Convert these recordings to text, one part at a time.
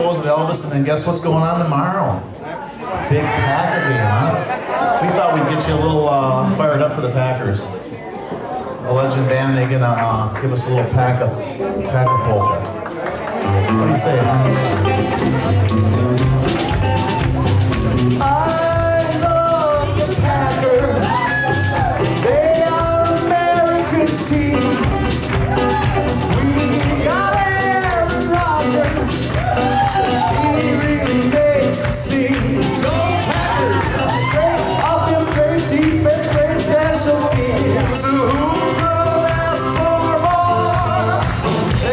shows of Elvis, and then guess what's going on tomorrow? Big Packer game, huh? We thought we'd get you a little fired up for the Packers. The Legend Band, they're gonna give us a little pack of polka. What do you say? I love the Packers. They are America's team. We got Aaron Rodgers. He really makes the scene. Go Packers! Great offense, great defense, great special teams. So who could ask for more?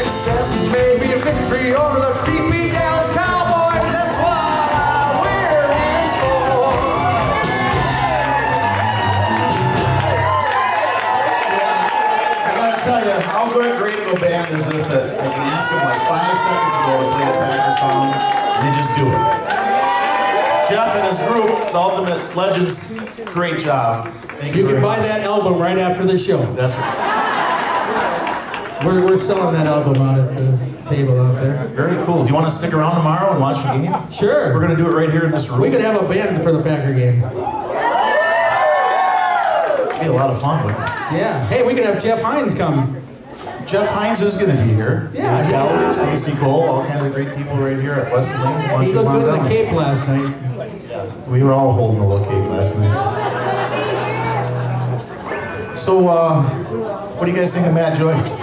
Except maybe a victory over the creepy Dallas Cowboys. That's what we're in for. I gotta tell you, how great of a band is this that I can ask them like 5 seconds ago to play a Packer song, and they just do it. Jeff and his group, the Ultimate Legends, great job. Thank you. You can buy that album right after the show. That's right. We're selling that album out at the table out there. Very cool. Do you want to stick around tomorrow and watch the game? Sure. We're going to do it right here in this room. We could have a band for the Packer game. It'd be a lot of fun, wouldn't it? Yeah. Hey, we could have Jeff Hines come. Jeff Hines is going to be here. Yeah. Galloway, Stacy Cole, all kinds of great people right here at West Lane. He looked good in the Cape last night. We were all holding a little cape last night. So, what do you guys think of Matt Joyce?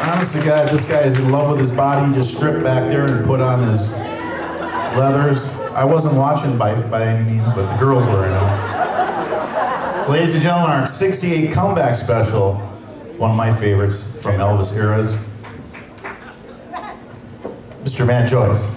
Honestly, God, this guy is in love with his body. He just stripped back there and put on his leathers. I wasn't watching by any means, but the girls were, I know. Ladies and gentlemen, our 68 comeback special, one of my favorites from Elvis eras, Mr. Matt Joyce.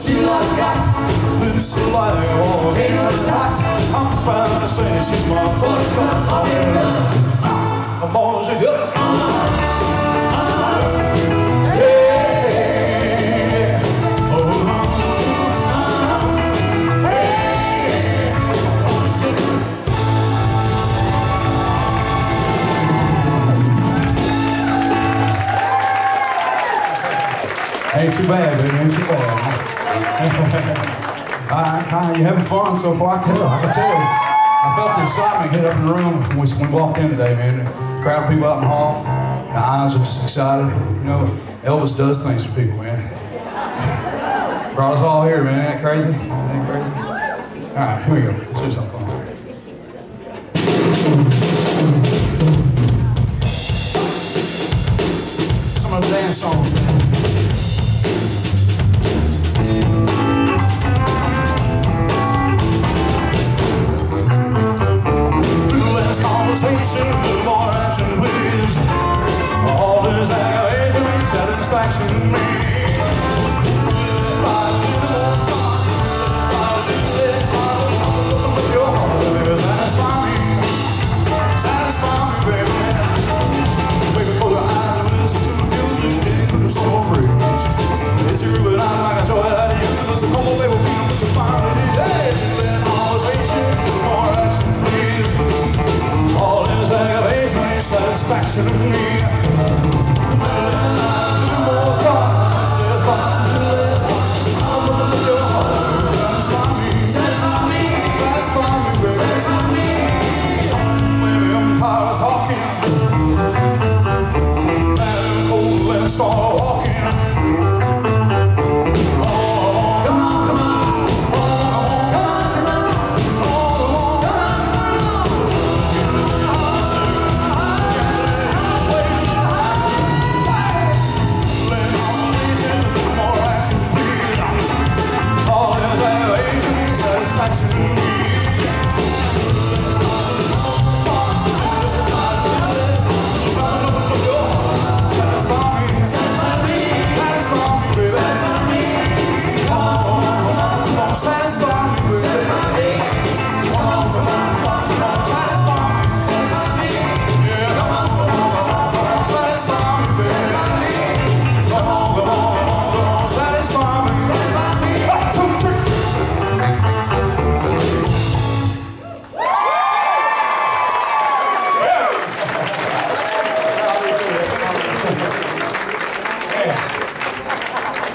She like got lips so like oh, ain't no hot. I'm proud to say she's my buttercup. I'm in love. I'm all she got. Yeah. Oh, bad, baby. Ain't too bad. You having fun so far? I can tell. I felt the excitement hit up in the room when we walked in today, man. The crowd of people out in the hall, the eyes are just excited. You know, Elvis does things for people, man. Brought us all here, man. Ain't that crazy? Ain't that crazy? All right, here we go. Let's do something fun. Some of the dance songs, man. Conversation, more action, please. All this aggravation ain't satisfaction to me. Your heart will satisfy me, baby. Baby, close your eyes and listen to the music, put the soul praise. It's you and I like I told you that you. So come on, baby, we put your fire in it. Hey, conversation, more action, please. All this aggravation ain't satisfaction to me. More fun, there's fun. Your heart, satisfy me, baby. Baby, I'm tired of talking. Let him cold and start walking.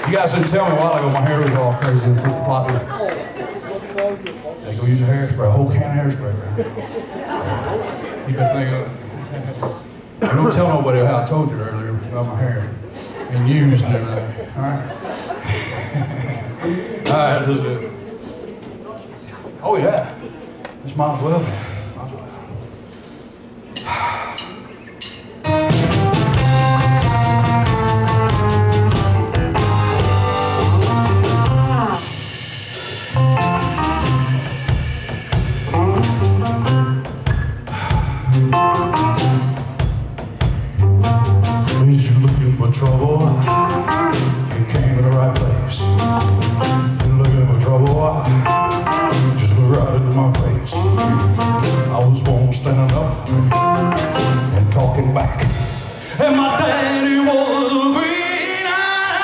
You guys didn't tell me a while ago my hair was all crazy and floppy. They go use a hairspray, a whole can of hairspray, man. Keep that thing up. I don't tell nobody how I told you earlier about my hair being used and everything. All right? All right, this is it. Oh, yeah. This might as well, man. Might as well. Trouble, you came to the right place. You're looking for trouble, just look right in my face. I was born standing up and talking back, and my daddy was a green-eyed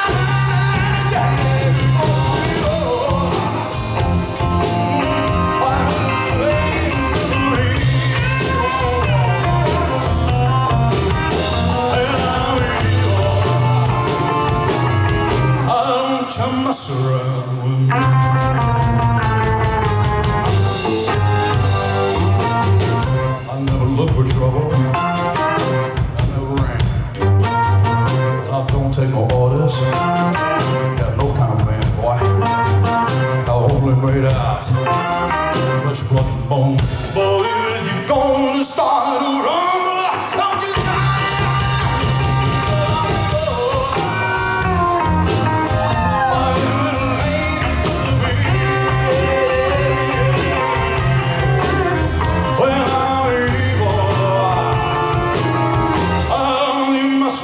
daddy. Mess around with me. I never looked for trouble. I never ran. I don't take no orders. Got no kind of man, boy. I only made out flesh, blood, and bone. But if you're gonna start to rumble, don't you try.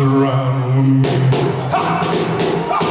Around with me. Ha! Ha! Ha!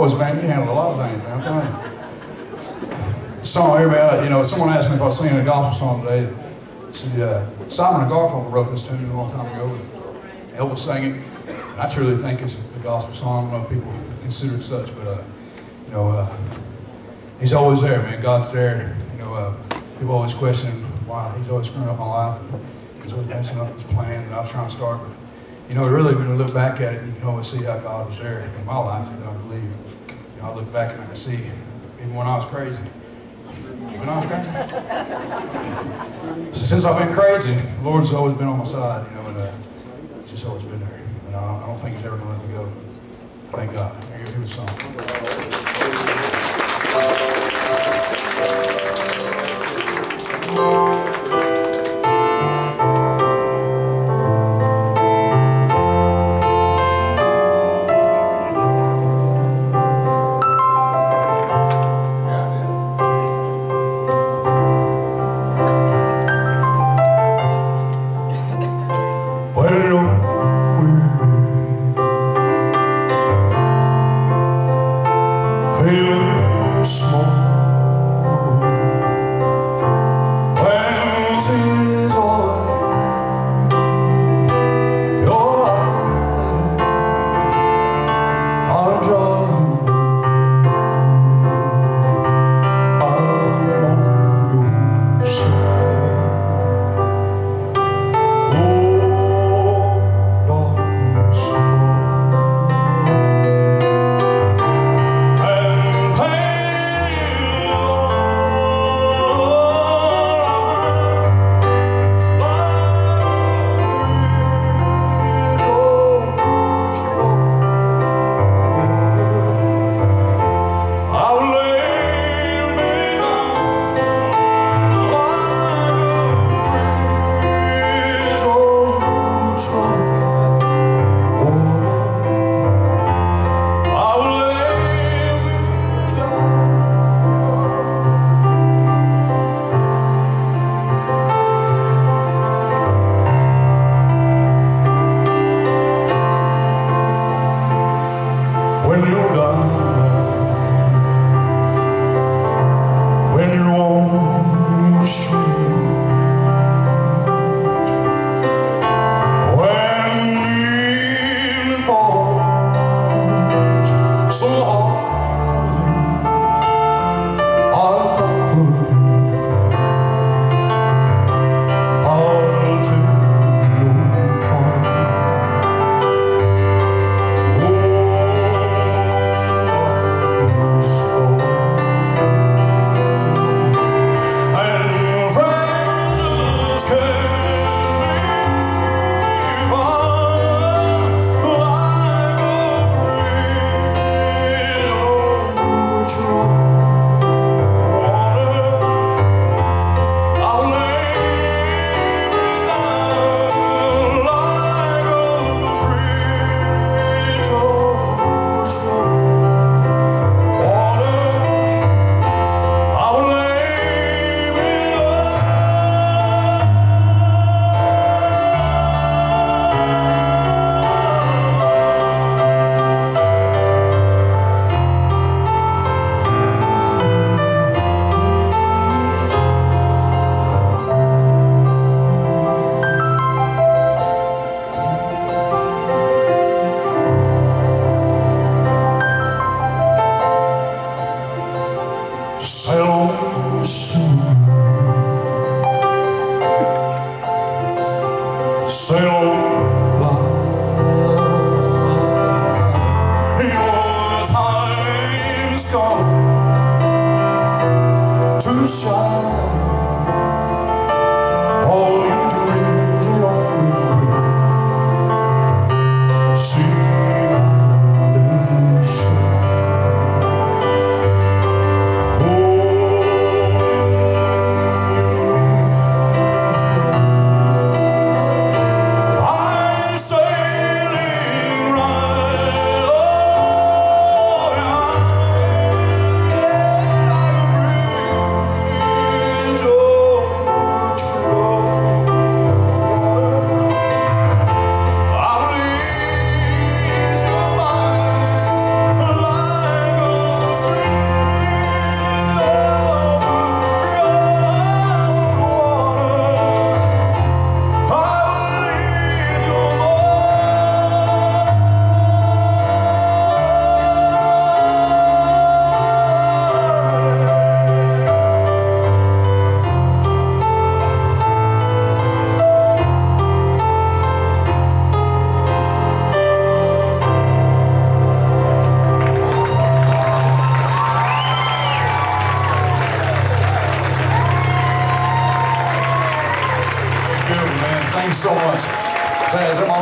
Boys, man, you handle a lot of things, man, I'm telling you. Song here, man, you know, someone asked me if I was singing a gospel song today. See, Simon and Garfunkel wrote this tune a long time ago. Elvis sang it. And I truly think it's a gospel song. I don't know if people consider it such, but, you know, he's always there, man. God's there. You know, people always question why he's always screwing up my life. And he's always messing up this plan that I was trying to start. But, you know, really, when you look back at it, you can always see how God was there in my life, and I believe. You know, I look back and I can see, even when I was crazy. When I was crazy. So since I've been crazy, the Lord's always been on my side, you know, and He's just always been there. And I don't think He's ever going to let me go. Thank God. Here's the song. Feeling small.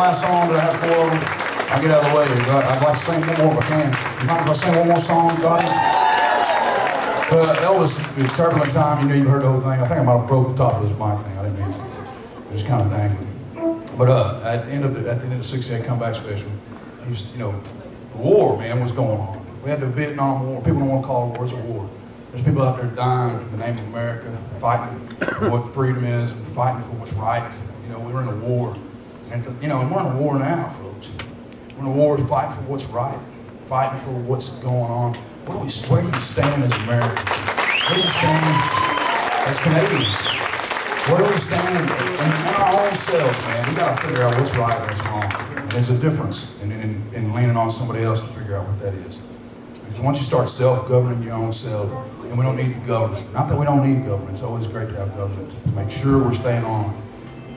last song that I have 4 of them. I'll get out of the way. I'd like to sing one more if I can. You mind if I sing one more song, audience? To Elvis, the Turbulent Time, you heard the whole thing. I think I might have broke the top of this mic thing. I didn't mean to. It was kind of dangling. But at the end of the 68 comeback special, he was, the war, man, was going on. We had the Vietnam War. People don't want to call it a war, it's a war. There's people out there dying in the name of America, fighting for what freedom is and fighting for what's right. We were in a war. And, we're in a war now, folks. We're in a war fighting for what's right, fighting for what's going on. Where do we stand as Americans? Where do we stand as Canadians? Where do we stand in our own selves, man? We got to figure out what's right and what's wrong. And there's a difference in leaning on somebody else to figure out what that is. Because once you start self-governing your own self, and we don't need the government. Not that we don't need government. It's always great to have government to make sure we're staying on.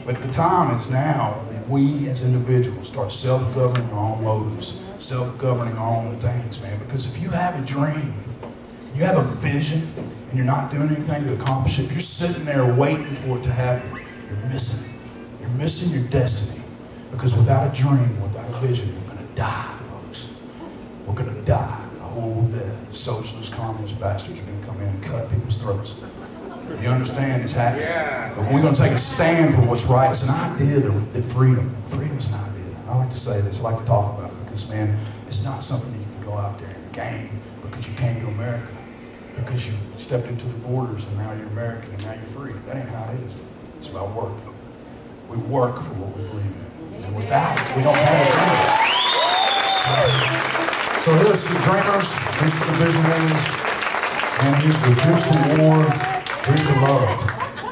But the time is now when we as individuals start self-governing our own motives, self-governing our own things, man. Because if you have a dream, you have a vision, and you're not doing anything to accomplish it, if you're sitting there waiting for it to happen, you're missing it. You're missing your destiny. Because without a dream, without a vision, we're going to die, folks. We're going to die a horrible death. The socialist, communist bastards are going to come in and cut people's throats. You understand it's happening. Yeah. But we're going to take a stand for what's right. It's an idea that freedom. Freedom is an idea. I like to say this. I like to talk about it because, man, it's not something you can go out there and gain because you came to America, because you stepped into the borders and now you're American and now you're free. That ain't how it is. It's about work. We work for what we believe in. And without it, we don't have a dream. So here's to the dreamers, here's to the visionaries, and here's to war. Here's to love.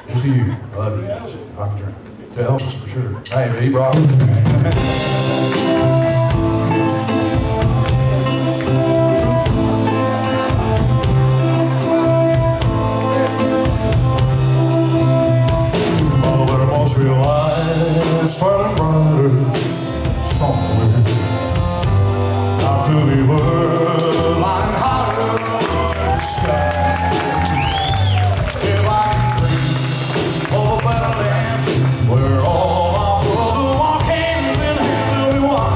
Here's to you. I love you guys. If I can drink. To Elvis for sure. Hey, man, he brought it. Oh, but I must realize it's turning brighter somewhere. Out to the world, lying higher in the sky. Where all my brother walk hand in hand, we walk.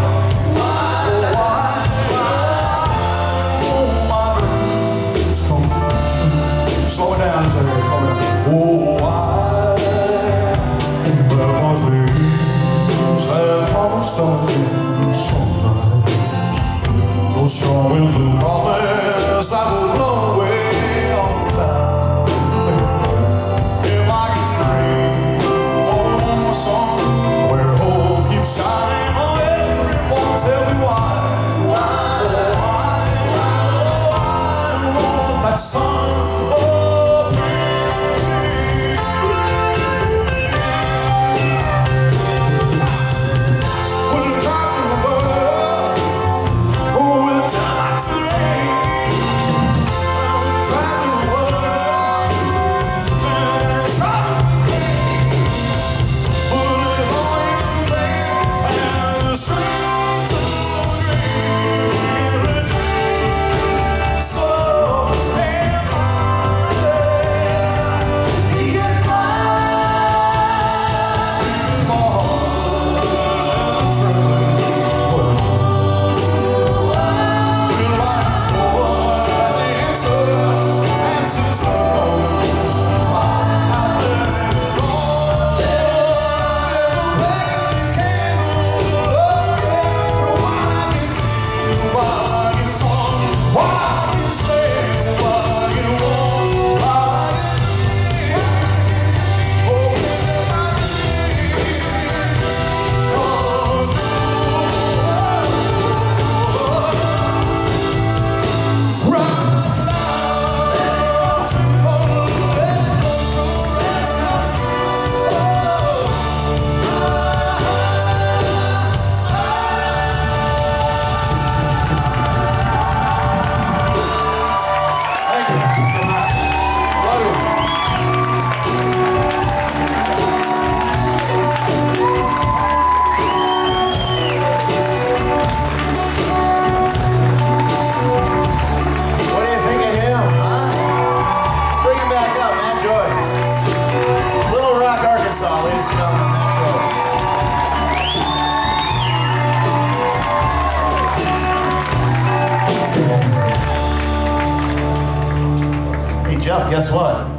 guess what?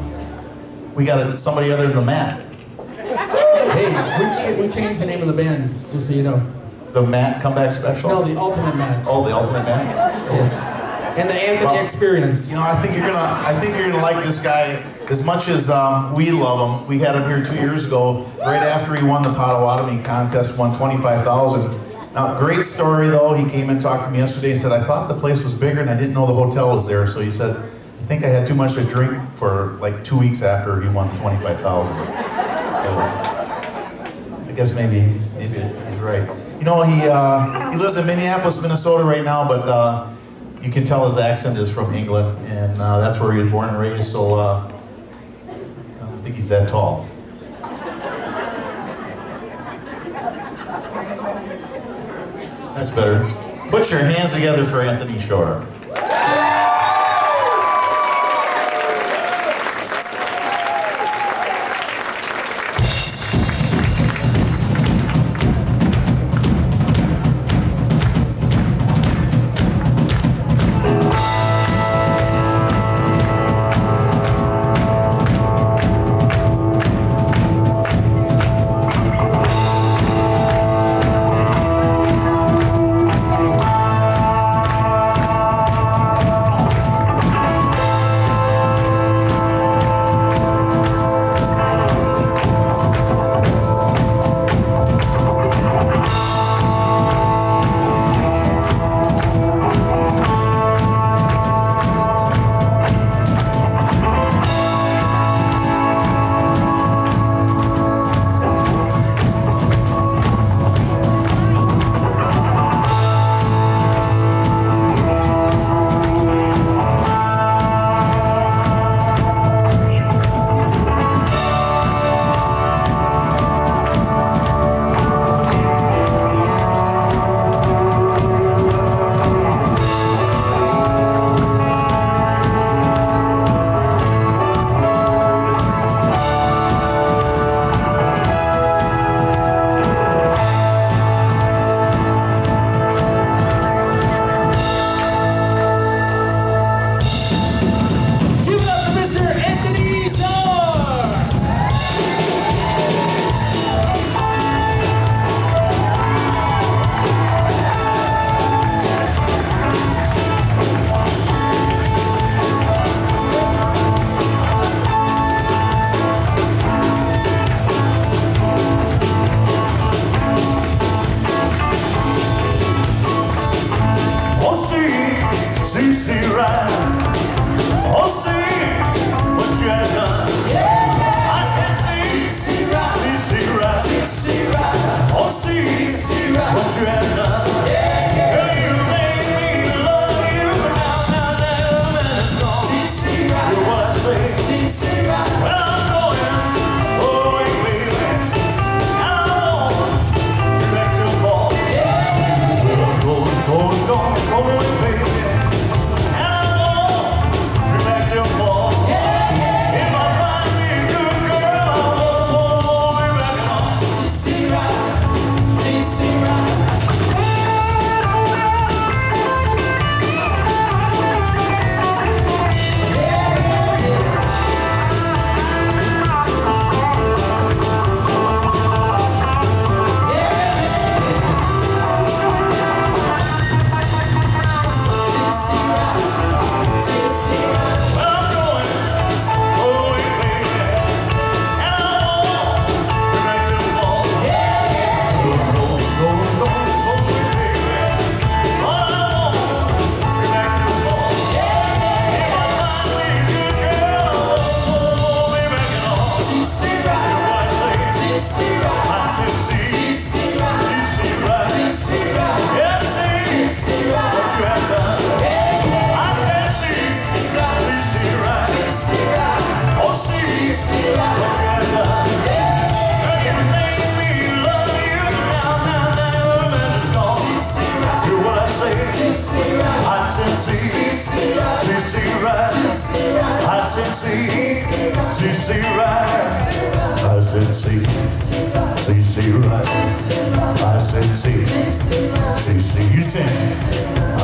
We got somebody other than the Matt. Hey, we changed the name of the band, just so you know. The Matt Comeback Special? No, the Ultimate Mats. Oh, the Ultimate Matt? Yes. And the Anthony Experience. You know, I think you're gonna like this guy as much as we love him. We had him here 2 years ago, right after he won the Potawatomi contest, won $25,000. Now, great story though. He came and talked to me yesterday. He said, I thought the place was bigger and I didn't know the hotel was there. So he said, I think I had too much to drink for like 2 weeks after he won the $25,000. So I guess maybe he's right. You know, he lives in Minneapolis, Minnesota right now, but you can tell his accent is from England, and that's where he was born and raised. So I don't think he's that tall. That's better. Put your hands together for Anthony Shore.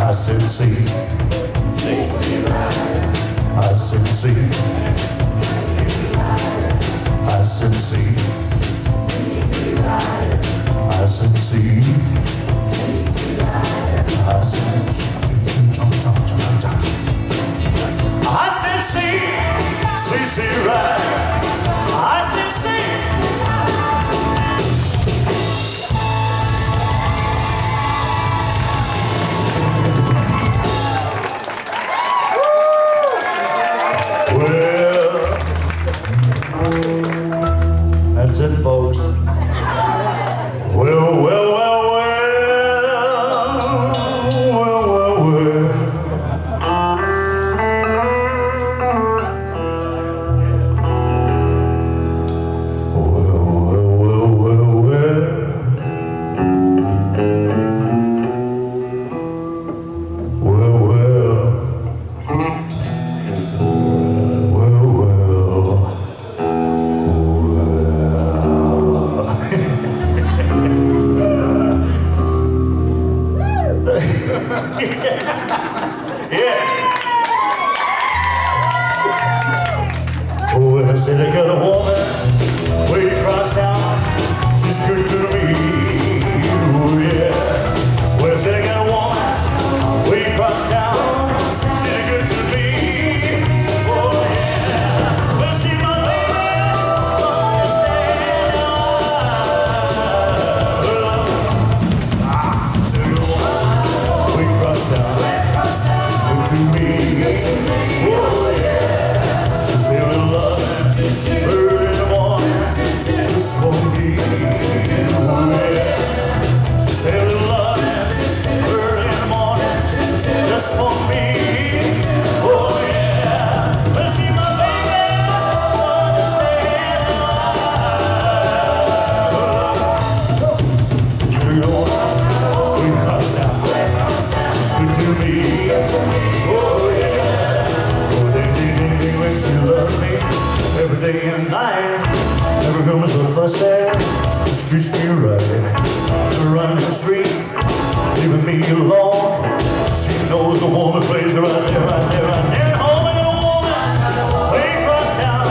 I said, see. I said, see. I said, see. I said, see. I said, I said, see, right. I said, see. Well, that's it, folks. Well, well, well, well, well, well, well. Oh, and I said I got a woman way across town. She's good to me. Oh, yeah. Well, I said I got a woman way across town. She's good to me. Oh, yeah. Well, she's my baby. Understand? Said I got a woman way across town. She's good to me. Oh, yeah. She's a little love. Early in the morning, just for me. Oh, yeah. Just a little love. Early in the morning, just for me. Oh, yeah. Well, she my baby. Understand? She's going we crossed out. She's good to me. Oh, yeah. Oh, ding, when she loved me. Every day and night, every room is the first day. She treats me right. Running the street, leaving me alone. She knows the woman's place right there, right there, right there. Home and a woman, way across town.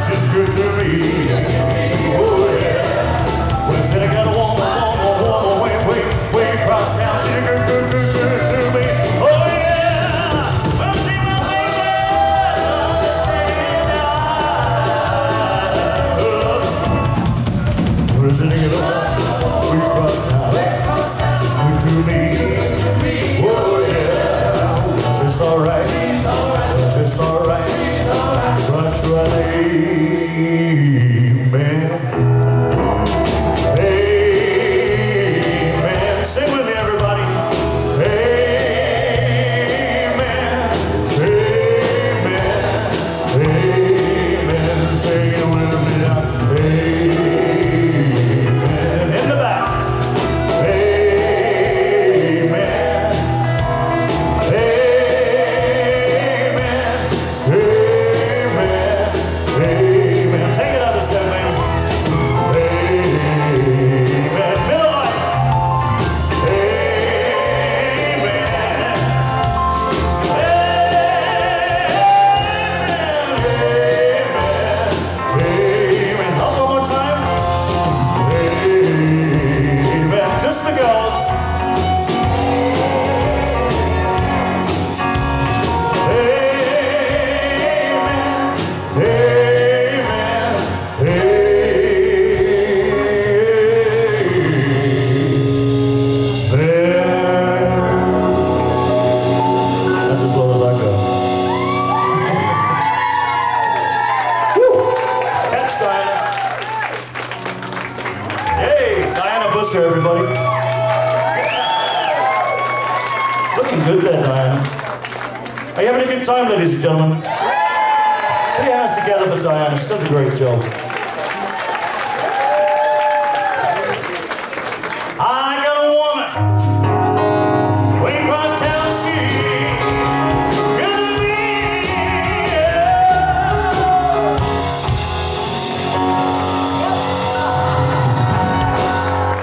She's good to me. Oh yeah. When I said I got a woman, way across town. She's good to me. Oh yeah. Well, she my baby. Sitting in a we cross town. She's good to me. Oh yeah. She's alright. She's alright. That's right. Amen. Amen. Sing with me, everybody. Amen. Amen. Amen. Sing it with me now. Amen. Everybody. Looking good there, Diana. Are you having a good time, ladies and gentlemen? Put your hands together for Diana. She does a great job. I got a woman way across town. She good to me.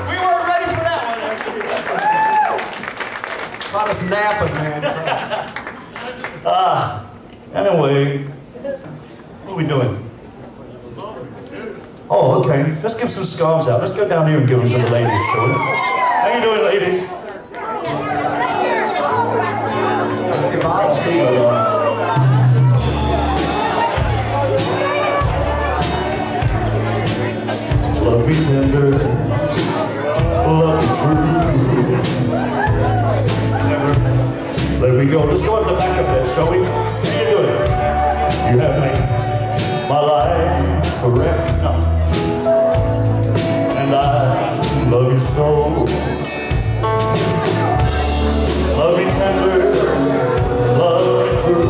We weren't ready for that one. Caught us napping, man. Anyway, what are we doing? Oh, okay. Let's give some scarves out. Let's go down here and give them to the ladies, shall we? How you doing, ladies? Hey, Bob. Love me tender, love me true. There we go. Let's go at the back of that, shall we? How you doing? You have made my life a wreck, and I love you so. Love me tender, love me true.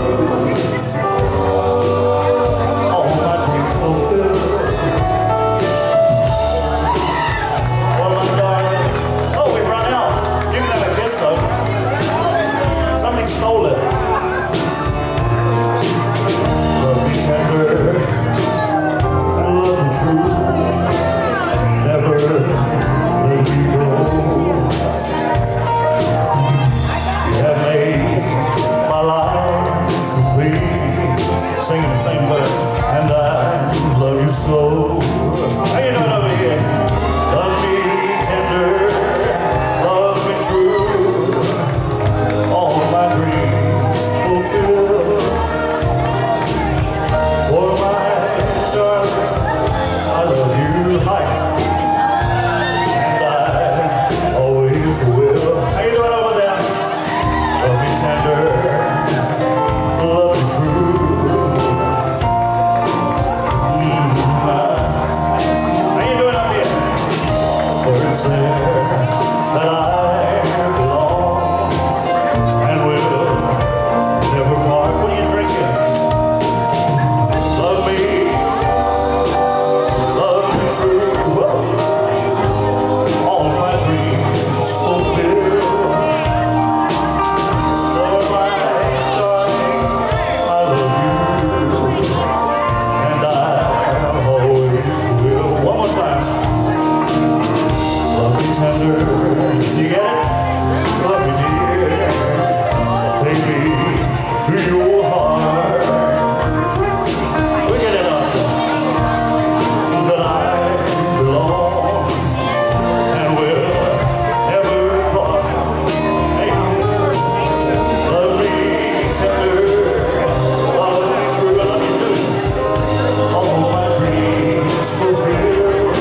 All my dreams fulfilled. Well, my darling, oh, we've run out. You can have a kiss, though. Somebody stole it. Love me tender, love me true. Never let me go. You have made my life complete. Singing the same verse, and I love you so. How you doing over here? Love me tender, love me true. All my dreams fulfilled. For my darling, I love you high, and I always will. How you doing over there? Love me tender, love me true. How you doing up here? For it's there that I belong, and will never part. What are you drinking? Love me true. All my dreams fulfilled. For my darling, I love you, and I always will. One more time. Love me tender. You get it? Love me dear. Take me to your heart. We get it up. That I belong, and will never part. Hey, love me tender, love me true. I love you too. All my dreams fulfilled.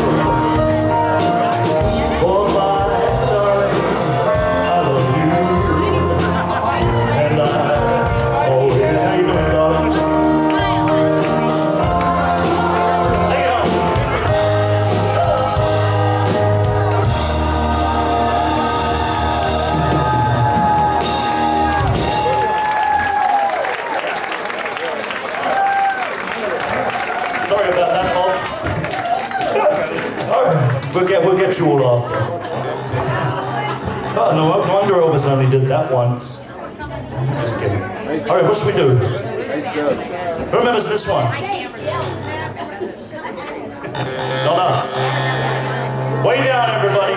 For my darling, I love you, and I always. How you doing, darling? Hang on. Sorry about that, Bob. All right, we'll get you all after. Oh, no wonder Elvis only did that once. Just kidding. All right, what should we do? Who remembers this one? Not us. Way down, everybody.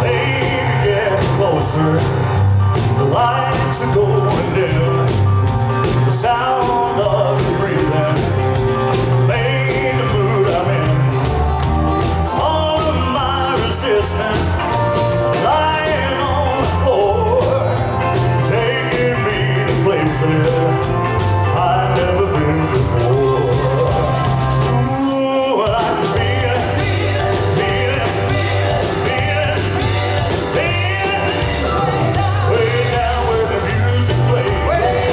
Baby, get closer. The lights are going dim. The sound of your breathing made the mood I'm in. All of my resistance lying on the floor, taking me to places I've never been before. Ooh, I can feel it, feel it, feel it, feel it, way down where the music plays.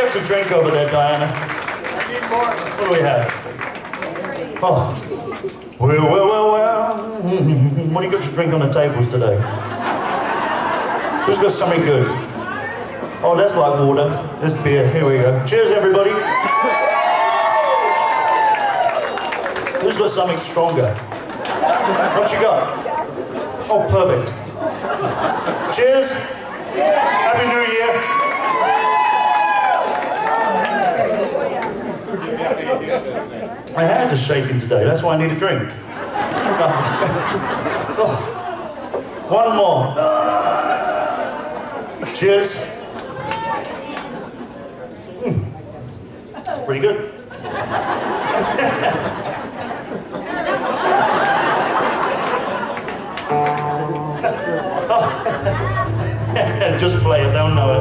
got to drink over there, Diana? Need more. What do we have? Oh. Well. What do you got to drink on the tables today? Who's got something good? Oh, that's like water. There's beer. Here we go. Cheers, everybody. Who's got something stronger? What you got? Oh, perfect. Cheers. Happy New Year. My hands are shaking today. That's why I need a drink. Oh. One more. Cheers. Pretty good. Just play it, they'll know it.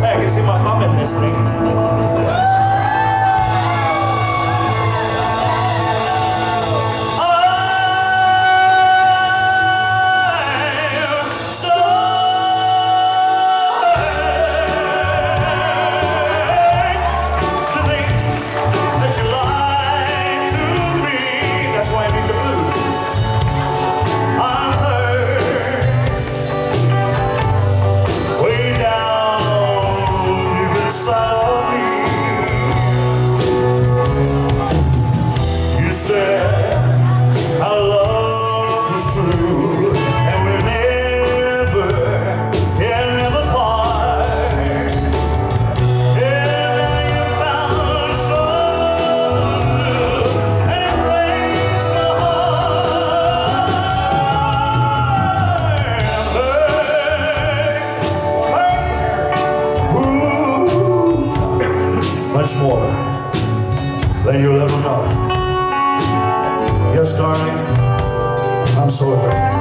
Hey, I can see my bum in this thing. Much more than you'll ever know. Yes, darling, I'm so hurt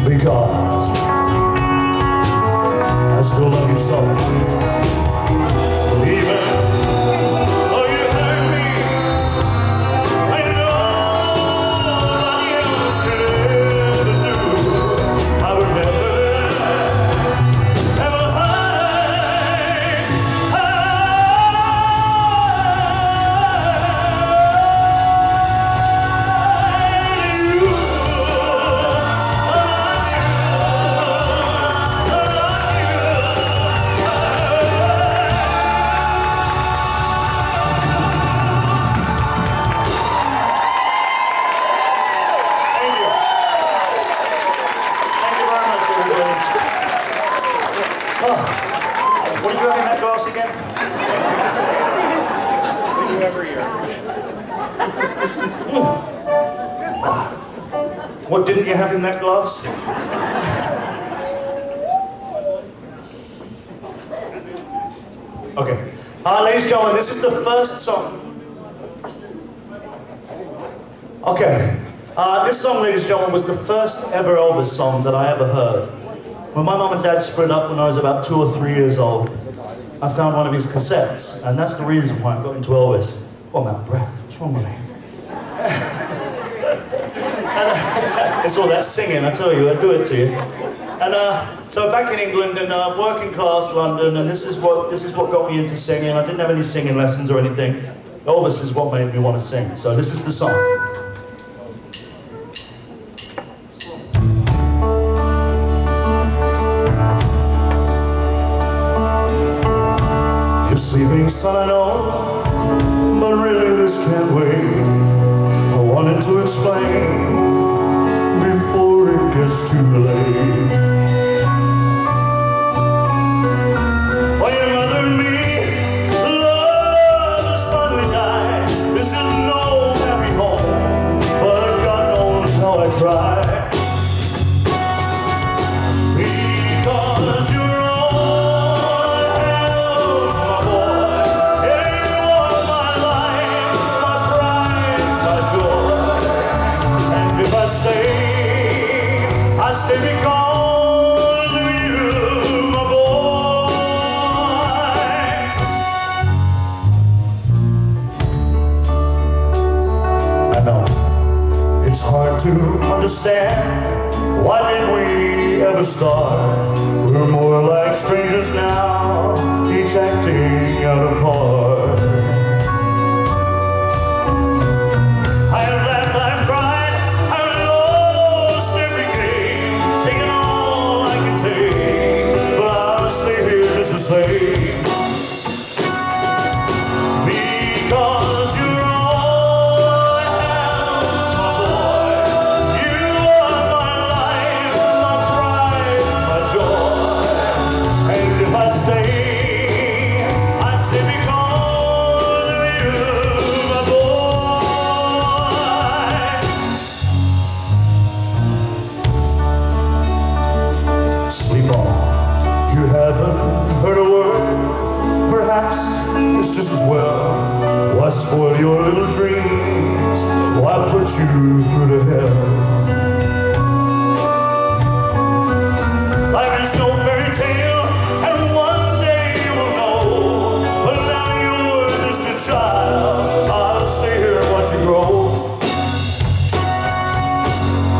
because I still love you so. Even though you hurt me, I know nobody else could ever do. I would never what did you have in that glass again? What didn't you have in that glass? Okay. Ladies and gentlemen, this is the first song. Okay. This song, ladies and gentlemen, was the first ever Elvis song that I ever heard. When my mum and dad split up when I was about 2 or 3 years old, I found one of his cassettes, and that's the reason why I got into Elvis. Oh, I'm out of breath. What's wrong with me? It's all that singing, I tell you, I do it to you. And so back in England, in working class London, and this is what got me into singing. I didn't have any singing lessons or anything. Elvis is what made me want to sing. So this is the song. You're sleeping, son, I know, but really this can't wait. I wanted to explain before it gets too late. For your mother and me, love has finally died. This is no happy home, but God knows how I tried. Because you're I stay because of you, my boy. I know it's hard to understand. Why did we ever start? We're more like strangers now. Each apart. I have laughed, I've cried, I've lost every game, taken all I can take, but I'll stay here just the same. Because you're all I have, my boy. You are my life, my pride, my joy. And if I stay because of you, my boy. Sleep on. You haven't heard a word. Perhaps it's just as well. Why spoil your little dreams? Why put you through to hell? Life is no fairy tale, and one day you will know. But now you're just a child. I'll stay here and watch you grow.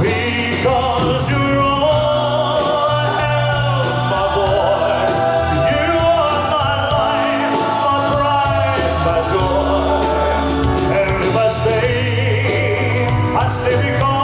Because you're all I have, my boy. You are my life, my pride, my joy. And if I stay because